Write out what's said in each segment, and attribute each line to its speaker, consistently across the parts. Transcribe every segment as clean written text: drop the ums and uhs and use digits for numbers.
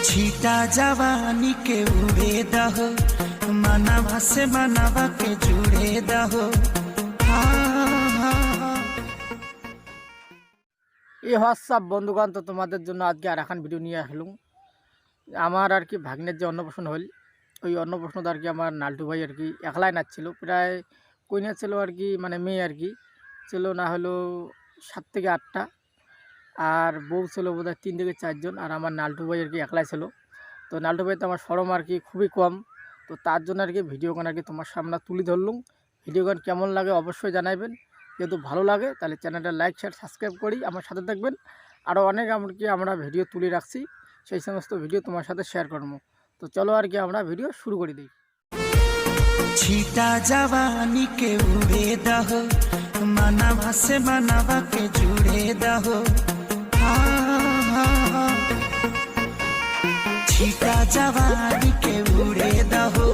Speaker 1: छीटा जवानी के उड़े दहो, मानवा से मानवा के जुड़े दहो।
Speaker 2: এই হোয়াটসঅ্যাপ বন্ধুগণ, তো তোমাদের জন্য আজকে আর এখন ভিডিও নিয়ে আসলাম। আমার আর কি ভাগ্নের যে অন্নপ্রাশন হল, ওই অন্নপ্রাশন আর কি আমার নাল্টু ভাই আর কি একলাই নাচছিল। প্রায় কইনা ছিল আর কি, মানে মেয়ে আর কি ছিল না হলো 7 থেকে 8টা, আর বউ ছিল বোধহয় 3 থেকে 4 জন, আর আমার নাল্টু ভাই আর কি একলাই ছিল। তো নাল্টু ভাই তো আমার শরম আর কি খুবই কম, তো তার জন্য আর কি ভিডিওগান আর কি তোমার সামনে তুলে ধরলুম। ভিডিওগান কেমন লাগে অবশ্যই জানাবেন। যদি ভালো লাগে তাহলে চ্যানেলটা লাইক শেয়ার সাবস্ক্রাইব করি আমার সাথে থাকবেন। আরও অনেক আমরা ভিডিও তুলে রাখছি, সেই সমস্ত ভিডিও তোমার সাথে শেয়ার করবো। তো চলো আর কি আমরা ভিডিও শুরু করে দিই।
Speaker 1: छीटा जवानी के उड़े दहो, मानवा से मानवा के जुड़े दहो। छीटा जवानी के उड़े दहो,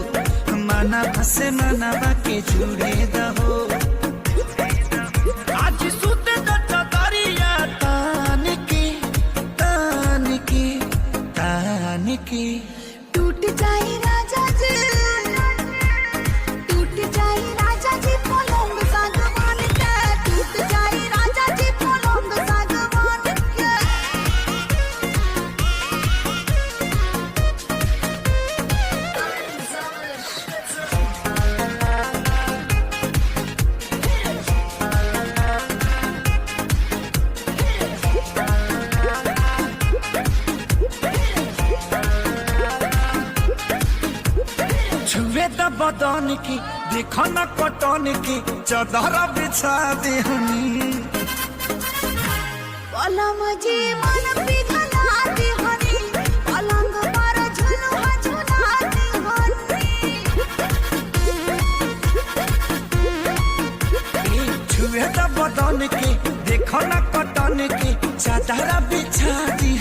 Speaker 1: मानवा से मानवा के जुड़े दहो। आज सुते दरिया तान की तान की तान की
Speaker 3: टूट जाए राजा जी, टूट जाए राजा जी पलंग सागवान के, टूट जाए राजा जी पलंग सागवान के।
Speaker 1: छुए द बदन की, देखो न कटन की, चदर बिछा देहनी।
Speaker 3: पलम जी मन पिघलाती हनी, पलंग पर झुलुआ झुलाती हनी।
Speaker 1: छुए द बदन की, देखो न कटन की, चदर बिछा दी